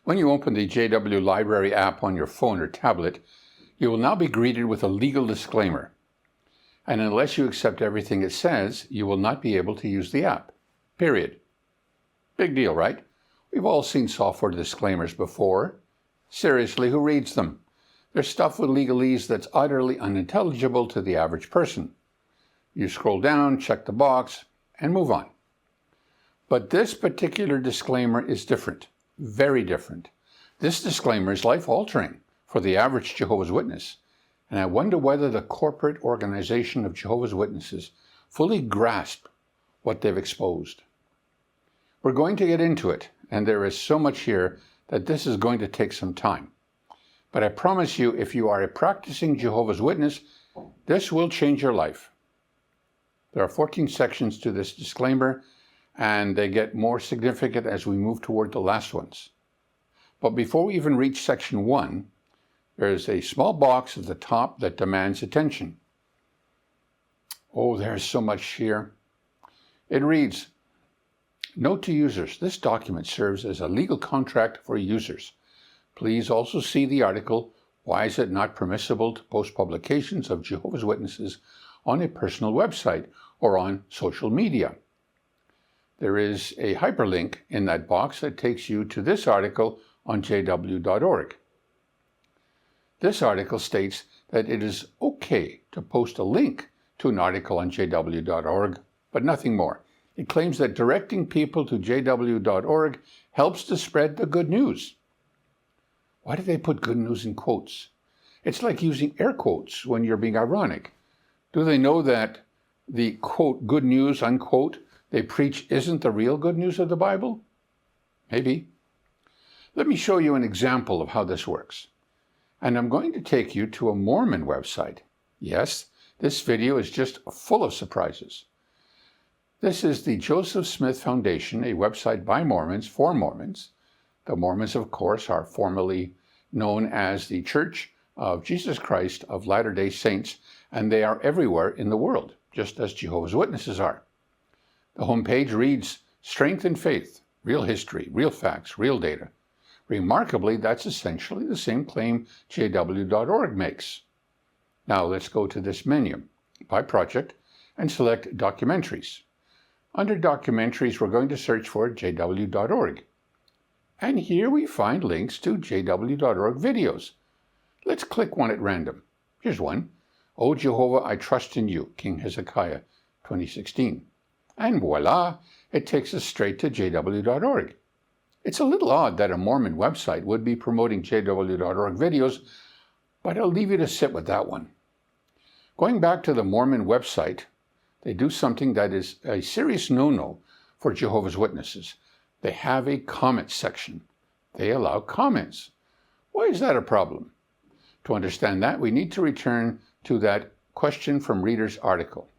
When you open the JW Library app on your phone or tablet, you will now be greeted with a legal disclaimer. And unless you accept everything it says, you will not be able to use the app. Period. Big deal, right? We've all seen software disclaimers before. Seriously, who reads them? They're stuff with legalese that's utterly unintelligible to the average person. You scroll down, check the box, and move on. But this particular disclaimer is different, very different. This disclaimer is life-altering for the average Jehovah's Witness, and I wonder whether the corporate organization of Jehovah's Witnesses fully grasp what they've exposed. We're going to get into it, and there is so much here that this is going to take some time. But I promise you, if you are a practicing Jehovah's Witness, this will change your life. There are 14 sections to this disclaimer, and they get more significant as we move toward the last ones. But before we even reach section 1, there is a small box at the top that demands attention. Oh, there's so much here. It reads, "Note to users, this document serves as a legal contract for users. Please also see the article, Why is it not permissible to post publications of Jehovah's Witnesses on a personal website or on social media?" There is a hyperlink in that box that takes you to this article on jw.org. This article states that it is okay to post a link to an article on jw.org, but nothing more. It claims that directing people to jw.org helps to spread the good news. Why do they put good news in quotes? It's like using air quotes when you're being ironic. Do they know that the, quote, good news, unquote, they preach isn't the real good news of the Bible? Maybe. Let me show you an example of how this works. And I'm going to take you to a Mormon website. Yes, this video is just full of surprises. This is the Joseph Smith Foundation, a website by Mormons for Mormons. The Mormons, of course, are formally known as the Church of Jesus Christ of Latter-day Saints, and they are everywhere in the world, just as Jehovah's Witnesses are. The homepage reads, "Strength in Faith, Real History, Real Facts, Real Data." Remarkably, that's essentially the same claim jw.org makes. Now let's go to this menu, by project, and select Documentaries. Under Documentaries, we're going to search for jw.org. And here we find links to jw.org videos. Let's click one at random. Here's one. "O Jehovah, I Trust in You," King Hezekiah, 2016. And voila, it takes us straight to jw.org. It's a little odd that a Mormon website would be promoting jw.org videos, but I'll leave you to sit with that one. Going back to the Mormon website, they do something that is a serious no-no for Jehovah's Witnesses. They have a comment section. They allow comments. Why is that a problem? To understand that, we need to return to that question from reader's article.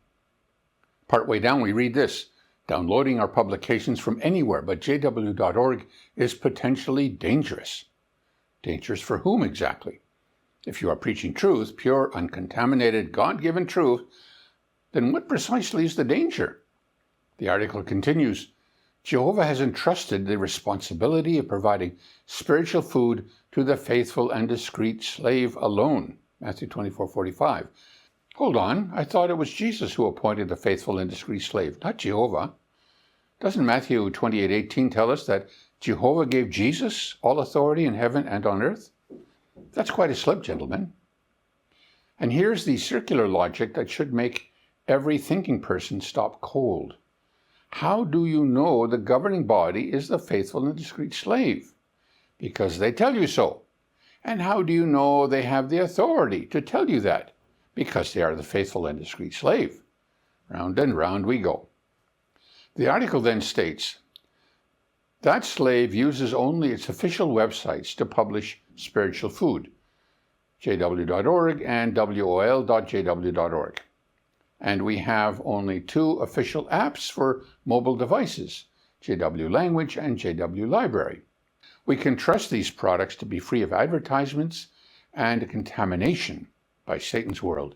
Partway down, we read this: "Downloading our publications from anywhere but jw.org is potentially dangerous." Dangerous for whom exactly? If you are preaching truth, pure, uncontaminated, God-given truth, then what precisely is the danger? The article continues, "Jehovah has entrusted the responsibility of providing spiritual food to the faithful and discreet slave alone." Matthew 24:45. Hold on, I thought it was Jesus who appointed the faithful and discreet slave, not Jehovah. Doesn't Matthew 28:18 tell us that Jehovah gave Jesus all authority in heaven and on earth? That's quite a slip, gentlemen. And here's the circular logic that should make every thinking person stop cold. How do you know the governing body is the faithful and discreet slave? Because they tell you so. And how do you know they have the authority to tell you that? Because they are the faithful and discreet slave. Round and round we go. The article then states, "That slave uses only its official websites to publish spiritual food, jw.org and wol.jw.org. And we have only 2 official apps for mobile devices, JW Language and JW Library. We can trust these products to be free of advertisements and contamination by Satan's world.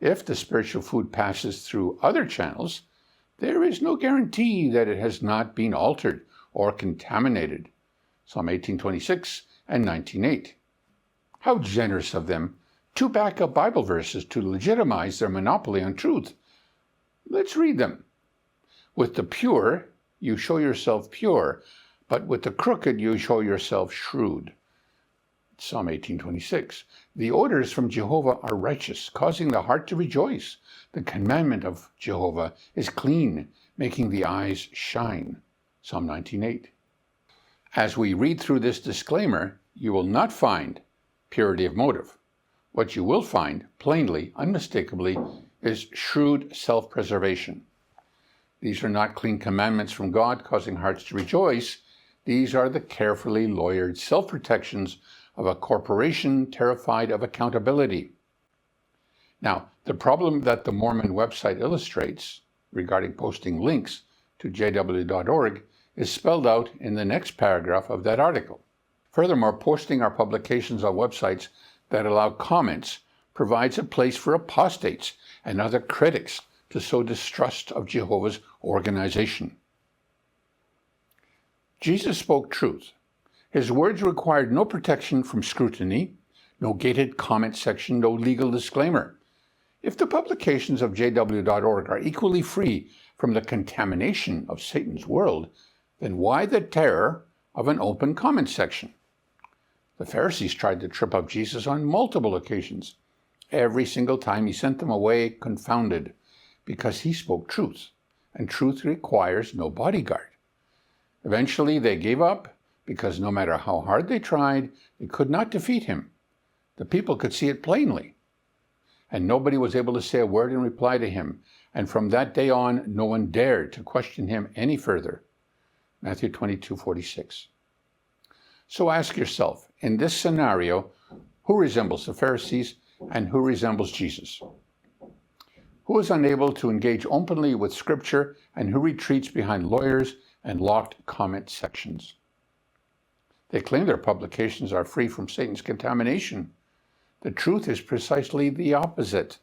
If the spiritual food passes through other channels, there is no guarantee that it has not been altered or contaminated. Psalm 18:26 and 19:8. How generous of them to back up Bible verses to legitimize their monopoly on truth. Let's read them. With the pure, you show yourself pure, but with the crooked, you show yourself shrewd. Psalm 18:26. The odors from Jehovah are righteous, causing the heart to rejoice. The commandment of Jehovah is clean, making the eyes shine. Psalm 19:8. As we read through this disclaimer, you will not find purity of motive. What you will find, plainly, unmistakably, is shrewd self-preservation. These are not clean commandments from God causing hearts to rejoice. These are the carefully lawyered self-protections of a corporation terrified of accountability. Now, the problem that the Mormon website illustrates regarding posting links to jw.org is spelled out in the next paragraph of that article. Furthermore, posting our publications on websites that allow comments provides a place for apostates and other critics to sow distrust of Jehovah's organization. Jesus spoke truth. His words required no protection from scrutiny, no gated comment section, no legal disclaimer. If the publications of jw.org are equally free from the contamination of Satan's world, then why the terror of an open comment section? The Pharisees tried to trip up Jesus on multiple occasions. Every single time he sent them away confounded, because he spoke truth, and truth requires no bodyguard. Eventually they gave up, because no matter how hard they tried, they could not defeat him. The people could see it plainly, and nobody was able to say a word in reply to him, and from that day on, no one dared to question him any further. Matthew 22:46. So ask yourself, in this scenario, who resembles the Pharisees and who resembles Jesus? Who is unable to engage openly with Scripture and who retreats behind lawyers and locked comment sections? They claim their publications are free from Satan's contamination. The truth is precisely the opposite.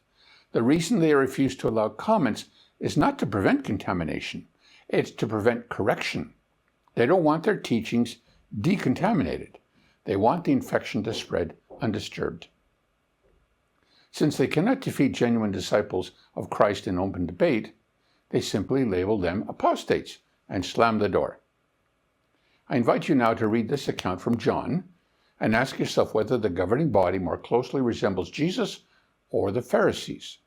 The reason they refuse to allow comments is not to prevent contamination, it's to prevent correction. They don't want their teachings decontaminated. They want the infection to spread undisturbed. Since they cannot defeat genuine disciples of Christ in open debate, they simply label them apostates and slam the door. I invite you now to read this account from John and ask yourself whether the governing body more closely resembles Jesus or the Pharisees.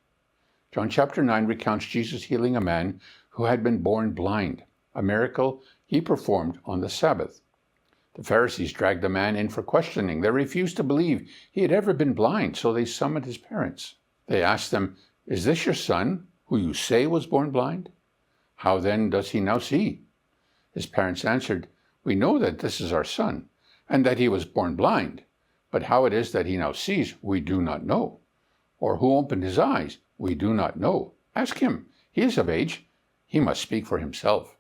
John chapter 9 recounts Jesus healing a man who had been born blind, a miracle he performed on the Sabbath. The Pharisees dragged the man in for questioning. They refused to believe he had ever been blind, so they summoned his parents. They asked them, "Is this your son, who you say was born blind? How then does he now see?" His parents answered, "We know that this is our son, and that he was born blind. But how it is that he now sees, we do not know. Or who opened his eyes, we do not know. Ask him. He is of age. He must speak for himself."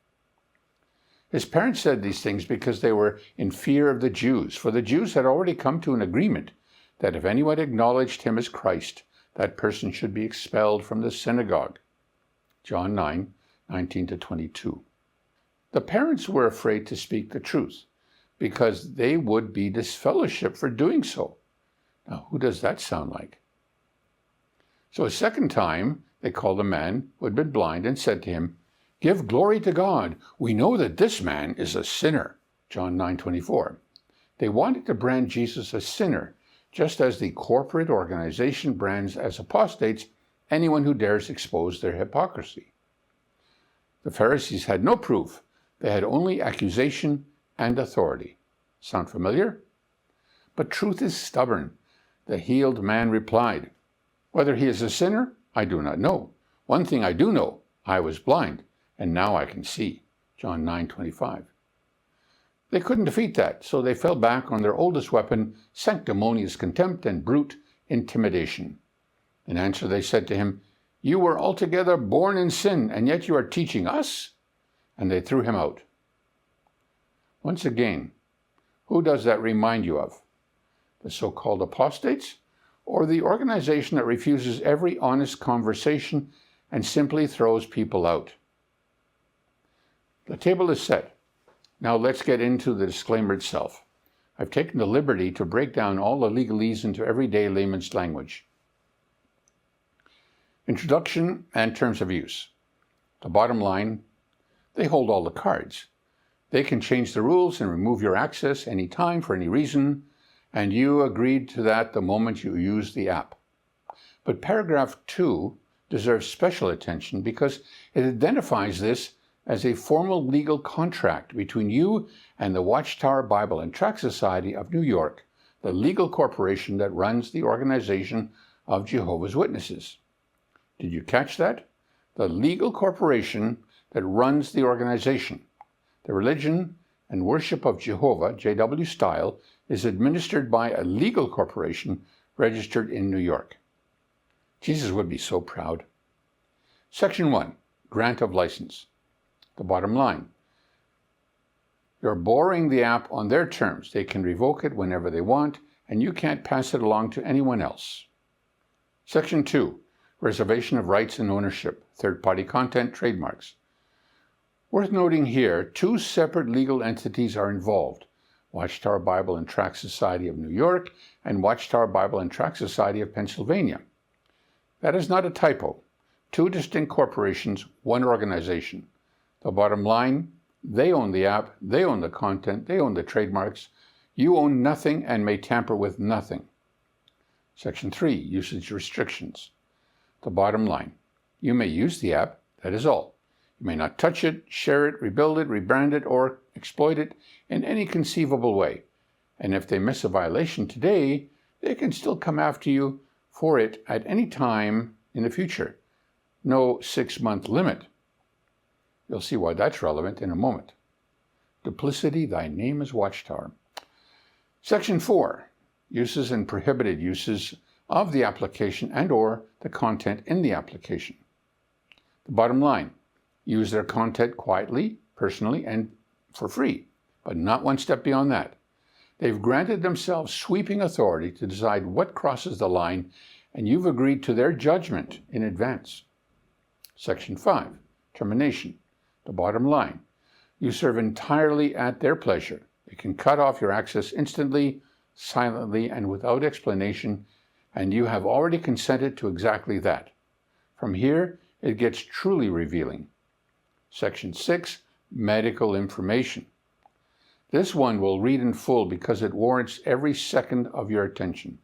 His parents said these things because they were in fear of the Jews, for the Jews had already come to an agreement that if anyone acknowledged him as Christ, that person should be expelled from the synagogue. John 9:19-22. The parents were afraid to speak the truth because they would be disfellowshipped for doing so. Now, who does that sound like? So a second time, they called a man who had been blind and said to him, "Give glory to God. We know that this man is a sinner." John 9:24. They wanted to brand Jesus as sinner, just as the corporate organization brands as apostates anyone who dares expose their hypocrisy. The Pharisees had no proof. They had only accusation and authority. Sound familiar? But truth is stubborn. The healed man replied, "Whether he is a sinner, I do not know. One thing I do know, I was blind, and now I can see." John 9:25. They couldn't defeat that, so they fell back on their oldest weapon, sanctimonious contempt and brute intimidation. In answer, they said to him, "You were altogether born in sin, and yet you are teaching us?" And they threw him out. Once again, who does that remind you of? The so-called apostates, or the organization that refuses every honest conversation and simply throws people out? The table is set. Now let's get into the disclaimer itself. I've taken the liberty to break down all the legalese into everyday layman's language. Introduction and terms of use. The bottom line, they hold all the cards. They can change the rules and remove your access anytime for any reason, and you agreed to that the moment you use the app. But paragraph 2 deserves special attention because it identifies this as a formal legal contract between you and the Watchtower Bible and Tract Society of New York, the legal corporation that runs the organization of Jehovah's Witnesses. Did you catch that? The legal corporation that runs the organization. The religion and worship of Jehovah, JW style, is administered by a legal corporation registered in New York. Jesus would be so proud. Section 1, Grant of License. The bottom line. You're borrowing the app on their terms. They can revoke it whenever they want, and you can't pass it along to anyone else. Section 2, Reservation of Rights and Ownership, Third-Party Content, Trademarks. Worth noting here, 2 separate legal entities are involved, Watchtower Bible and Tract Society of New York and Watchtower Bible and Tract Society of Pennsylvania. That is not a typo. 2 distinct corporations, 1 organization. The bottom line, they own the app, they own the content, they own the trademarks. You own nothing and may tamper with nothing. Section 3, Usage Restrictions. The bottom line, you may use the app, that is all. You may not touch it, share it, rebuild it, rebrand it, or exploit it in any conceivable way. And if they miss a violation today, they can still come after you for it at any time in the future. No 6-month limit. You'll see why that's relevant in a moment. Duplicity, thy name is Watchtower. Section 4, Uses and prohibited uses of the application and or the content in the application. The bottom line, use their content quietly, personally, and for free, but not one step beyond that. They've granted themselves sweeping authority to decide what crosses the line, and you've agreed to their judgment in advance. Section 5, Termination. The bottom line, you serve entirely at their pleasure. They can cut off your access instantly, silently, and without explanation, and you have already consented to exactly that. From here, it gets truly revealing. Section 6, Medical Information. This one we'll read in full because it warrants every second of your attention.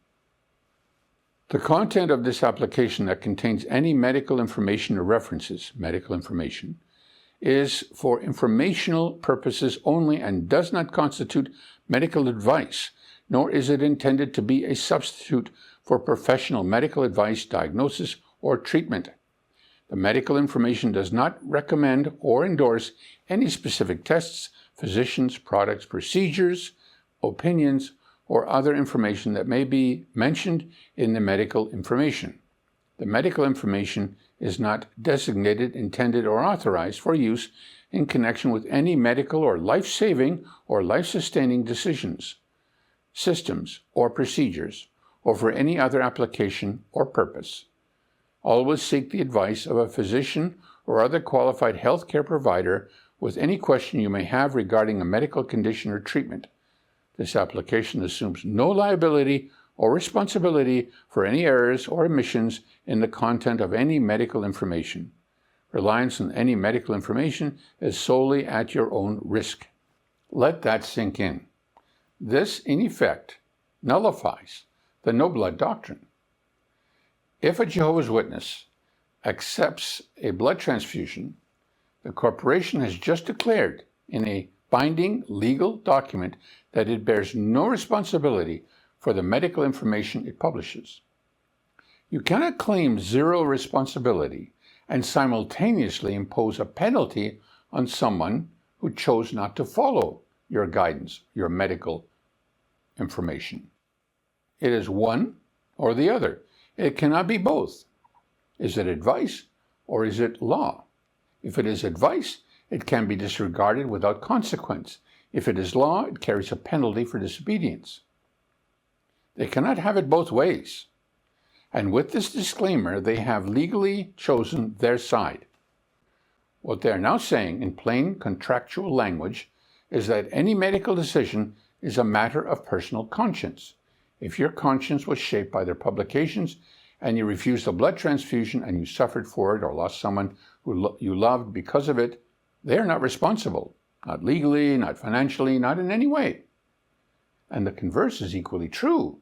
The content of this application that contains any medical information or references, medical information, is for informational purposes only and does not constitute medical advice, nor is it intended to be a substitute for professional medical advice, diagnosis, or treatment. The medical information does not recommend or endorse any specific tests, physicians, products, procedures, opinions, or other information that may be mentioned in the medical information. The medical information is not designated, intended, or authorized for use in connection with any medical or life-saving or life-sustaining decisions, systems, or procedures, or for any other application or purpose. Always seek the advice of a physician or other qualified healthcare provider with any question you may have regarding a medical condition or treatment. This application assumes no liability or responsibility for any errors or omissions in the content of any medical information. Reliance on any medical information is solely at your own risk. Let that sink in. This, in effect, nullifies the no-blood doctrine. If a Jehovah's Witness accepts a blood transfusion, the corporation has just declared in a binding legal document that it bears no responsibility for the medical information it publishes. You cannot claim zero responsibility and simultaneously impose a penalty on someone who chose not to follow your guidance, your medical information. It is one or the other. It cannot be both. Is it advice or is it law? If it is advice, it can be disregarded without consequence. If it is law, it carries a penalty for disobedience. They cannot have it both ways. And with this disclaimer, they have legally chosen their side. What they are now saying in plain contractual language is that any medical decision is a matter of personal conscience. If your conscience was shaped by their publications and you refused a blood transfusion and you suffered for it or lost someone who you loved because of it, they are not responsible. Not legally, not financially, not in any way. And the converse is equally true.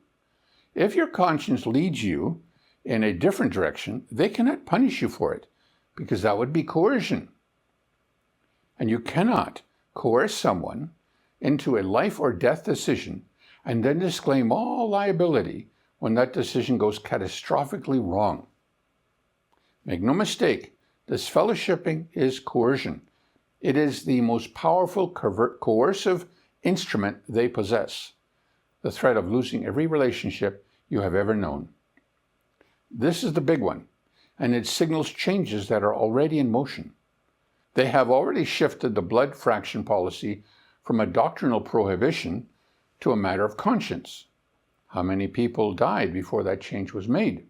If your conscience leads you in a different direction, they cannot punish you for it, because that would be coercion. And you cannot coerce someone into a life or death decision and then disclaim all liability when that decision goes catastrophically wrong. Make no mistake, this fellowshipping is coercion. It is the most powerful coercive instrument they possess, the threat of losing every relationship you have ever known. This is the big one, and it signals changes that are already in motion. They have already shifted the blood fraction policy from a doctrinal prohibition to a matter of conscience. How many people died before that change was made?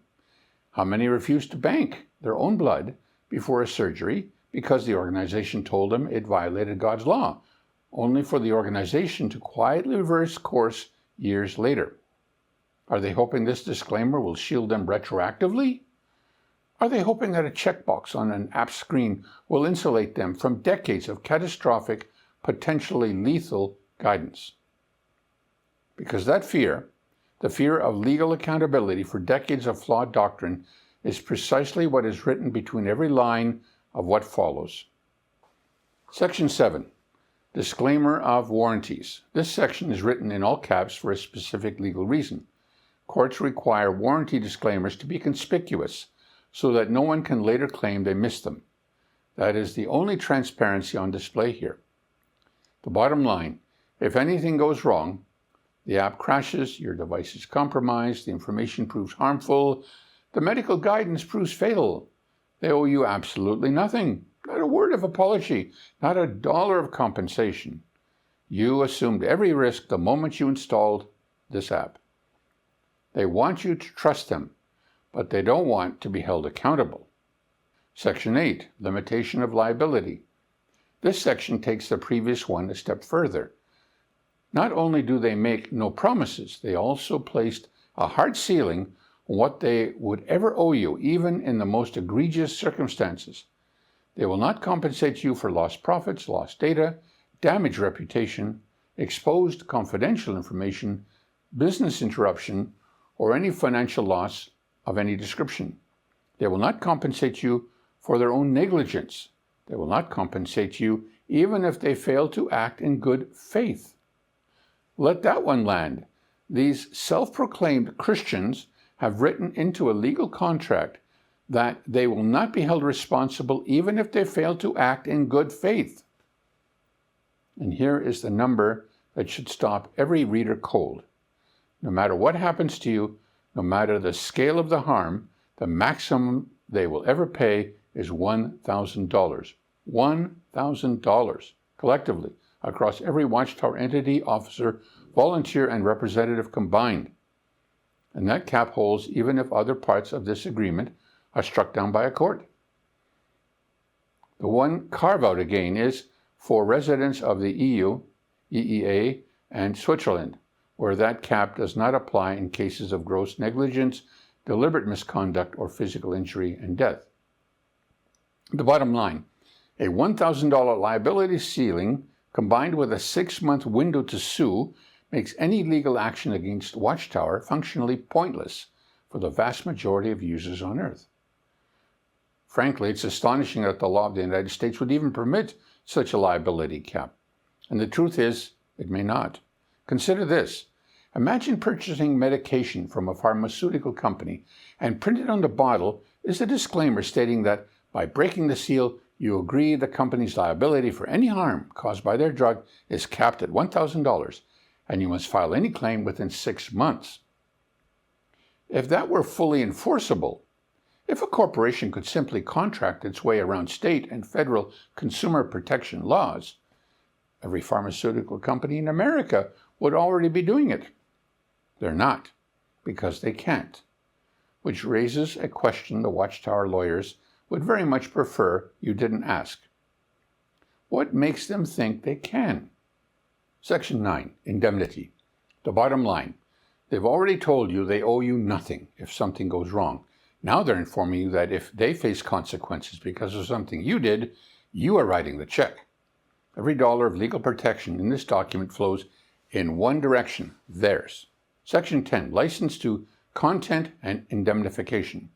How many refused to bank their own blood before a surgery because the organization told them it violated God's law, only for the organization to quietly reverse course years later? Are they hoping this disclaimer will shield them retroactively? Are they hoping that a checkbox on an app screen will insulate them from decades of catastrophic, potentially lethal guidance? Because that fear, the fear of legal accountability for decades of flawed doctrine, is precisely what is written between every line of what follows. Section 7. Disclaimer of warranties. This section is written in all caps for a specific legal reason. Courts require warranty disclaimers to be conspicuous so that no one can later claim they missed them. That is the only transparency on display here. The bottom line, if anything goes wrong, the app crashes, your device is compromised, the information proves harmful, the medical guidance proves fatal, they owe you absolutely nothing. Not a word of apology, not a dollar of compensation. You assumed every risk the moment you installed this app. They want you to trust them, but they don't want to be held accountable. Section 8, Limitation of Liability. This section takes the previous one a step further. Not only do they make no promises, they also placed a hard ceiling on what they would ever owe you, even in the most egregious circumstances. They will not compensate you for lost profits, lost data, damaged reputation, exposed confidential information, business interruption, or any financial loss of any description. They will not compensate you for their own negligence. They will not compensate you even if they fail to act in good faith. Let that one land. These self-proclaimed Christians have written into a legal contract that they will not be held responsible even if they fail to act in good faith. And here is the number that should stop every reader cold. No matter what happens to you, no matter the scale of the harm, the maximum they will ever pay is $1,000. $1,000 collectively across every Watchtower entity, officer, volunteer, and representative combined. And that cap holds even if other parts of this agreement are struck down by a court. The one carve-out again is for residents of the EU, EEA, and Switzerland, where that cap does not apply in cases of gross negligence, deliberate misconduct, or physical injury and death. The bottom line, a $1,000 liability ceiling combined with a 6-month window to sue makes any legal action against Watchtower functionally pointless for the vast majority of users on Earth. Frankly, it's astonishing that the law of the United States would even permit such a liability cap. And the truth is, it may not. Consider this. Imagine purchasing medication from a pharmaceutical company and printed on the bottle is a disclaimer stating that by breaking the seal, you agree the company's liability for any harm caused by their drug is capped at $1,000 and you must file any claim within 6 months. If that were fully enforceable, if a corporation could simply contract its way around state and federal consumer protection laws, every pharmaceutical company in America would already be doing it. They're not, because they can't, which raises a question the Watchtower lawyers would very much prefer you didn't ask. What makes them think they can? Section 9, Indemnity. The bottom line. They've already told you they owe you nothing if something goes wrong. Now they're informing you that if they face consequences because of something you did, you are writing the check. Every dollar of legal protection in this document flows in one direction, theirs. Section 10, License to Content and Indemnification.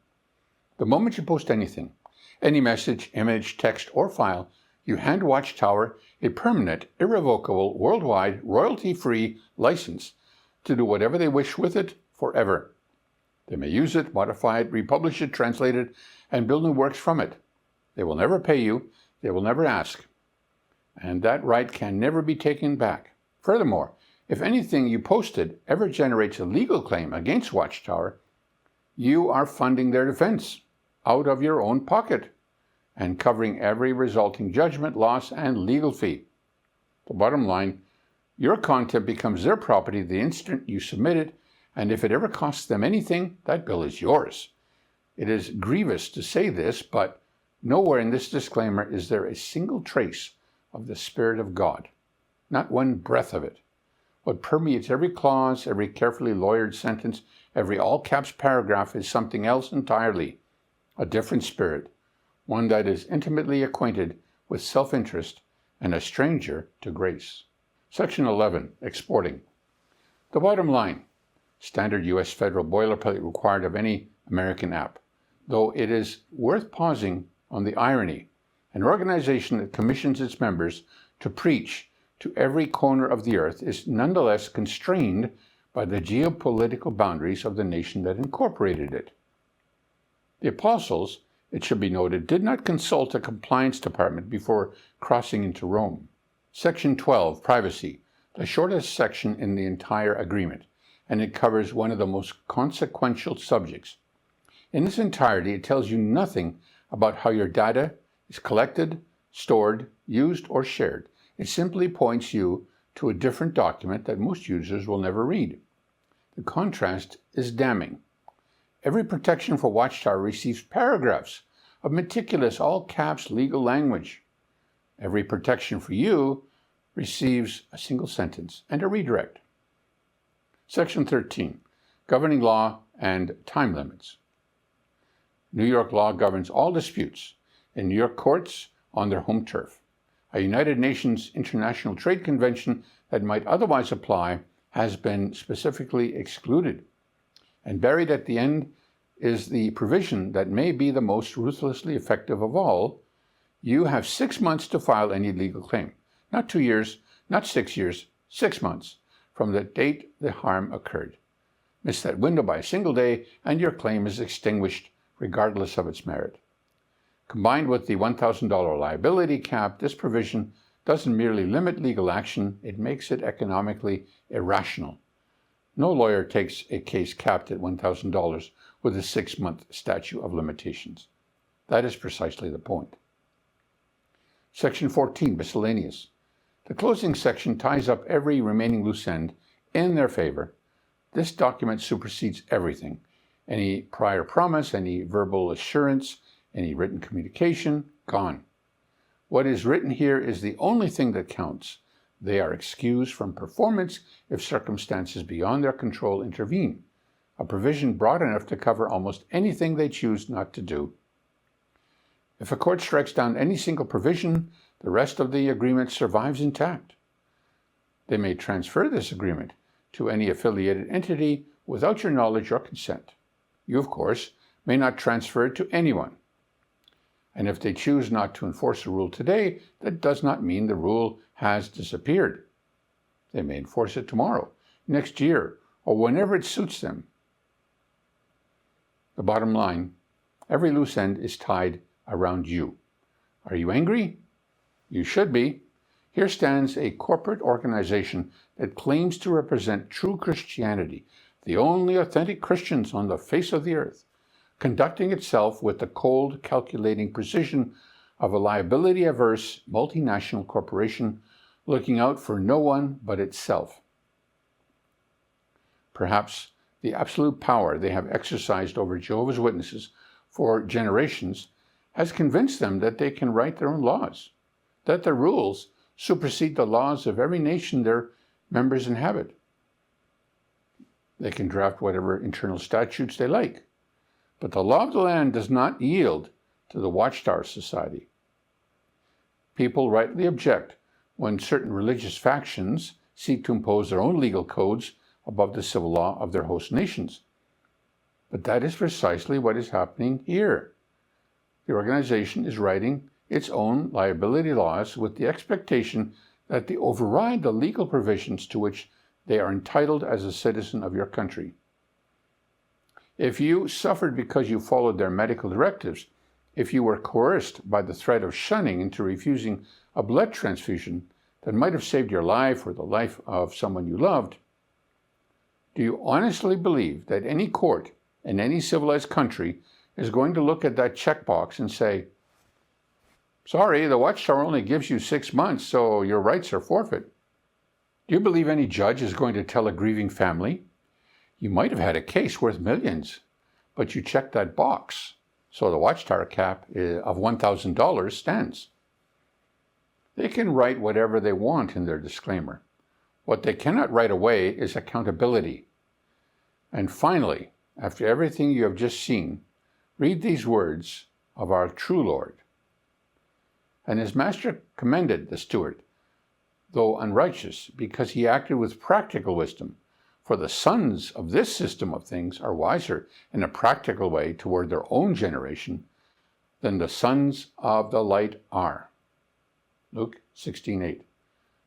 The moment you post anything, any message, image, text, or file, you hand Watchtower a permanent, irrevocable, worldwide, royalty-free license to do whatever they wish with it forever. They may use it, modify it, republish it, translate it, and build new works from it. They will never pay you. They will never ask. And that right can never be taken back. Furthermore, if anything you posted ever generates a legal claim against Watchtower, you are funding their defense out of your own pocket and covering every resulting judgment, loss, and legal fee. The bottom line, your content becomes their property the instant you submit it, and if it ever costs them anything, that bill is yours. It is grievous to say this, but nowhere in this disclaimer is there a single trace of the Spirit of God, not one breath of it. What permeates every clause, every carefully lawyered sentence, every all-caps paragraph is something else entirely, a different spirit, one that is intimately acquainted with self-interest and a stranger to grace. Section 11, Exporting. The bottom line, standard U.S. federal boilerplate required of any American app, though it is worth pausing on the irony. An organization that commissions its members to preach to every corner of the earth is nonetheless constrained by the geopolitical boundaries of the nation that incorporated it. The apostles, it should be noted, did not consult a compliance department before crossing into Rome. Section 12, Privacy, the shortest section in the entire agreement, and it covers one of the most consequential subjects. In its entirety, it tells you nothing about how your data is collected, stored, used, or shared. It simply points you to a different document that most users will never read. The contrast is damning. Every protection for Watchtower receives paragraphs of meticulous all-caps legal language. Every protection for you receives a single sentence and a redirect. Section 13, Governing Law and Time Limits. New York law governs all disputes in New York courts on their home turf. A United Nations International Trade Convention that might otherwise apply has been specifically excluded. And buried at the end is the provision that may be the most ruthlessly effective of all. You have 6 months to file any legal claim. Not 2 years, not 6 years, 6 months from the date the harm occurred. Miss that window by a single day and your claim is extinguished regardless of its merit. Combined with the $1,000 liability cap, this provision doesn't merely limit legal action, it makes it economically irrational. No lawyer takes a case capped at $1,000 with a 6-month statute of limitations. That is precisely the point. Section 14, Miscellaneous. The closing section ties up every remaining loose end in their favor. This document supersedes everything. Any prior promise, any verbal assurance, any written communication, gone. What is written here is the only thing that counts. They are excused from performance if circumstances beyond their control intervene, a provision broad enough to cover almost anything they choose not to do. If a court strikes down any single provision, the rest of the agreement survives intact. They may transfer this agreement to any affiliated entity without your knowledge or consent. You, of course, may not transfer it to anyone. And if they choose not to enforce a rule today, that does not mean the rule has disappeared. They may enforce it tomorrow, next year, or whenever it suits them. The bottom line, every loose end is tied around you. Are you angry? You should be. Here stands a corporate organization that claims to represent true Christianity, the only authentic Christians on the face of the earth, conducting itself with the cold, calculating precision of a liability-averse multinational corporation looking out for no one but itself. Perhaps the absolute power they have exercised over Jehovah's Witnesses for generations has convinced them that they can write their own laws, that their rules supersede the laws of every nation their members inhabit. They can draft whatever internal statutes they like. But the law of the land does not yield to the Watchtower Society. People rightly object when certain religious factions seek to impose their own legal codes above the civil law of their host nations. But that is precisely what is happening here. The organization is writing its own liability laws with the expectation that they override the legal provisions to which they are entitled as a citizen of your country. If you suffered because you followed their medical directives, if you were coerced by the threat of shunning into refusing a blood transfusion that might have saved your life or the life of someone you loved, do you honestly believe that any court in any civilized country is going to look at that checkbox and say, sorry, the Watchtower only gives you 6 months, so your rights are forfeit? Do you believe any judge is going to tell a grieving family, you might have had a case worth millions, but you checked that box, so the Watchtower cap of $1,000 stands? They can write whatever they want in their disclaimer. What they cannot write away is accountability. And finally, after everything you have just seen, read these words of our true Lord. And his master commended the steward, though unrighteous, because he acted with practical wisdom. For the sons of this system of things are wiser in a practical way toward their own generation than the sons of the light are. Luke 16:8.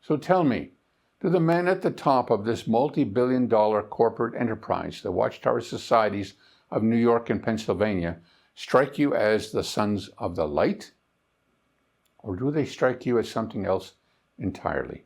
So tell me, do the men at the top of this multi-billion-dollar corporate enterprise, the Watchtower Societies of New York and Pennsylvania, strike you as the sons of the light? Or do they strike you as something else entirely?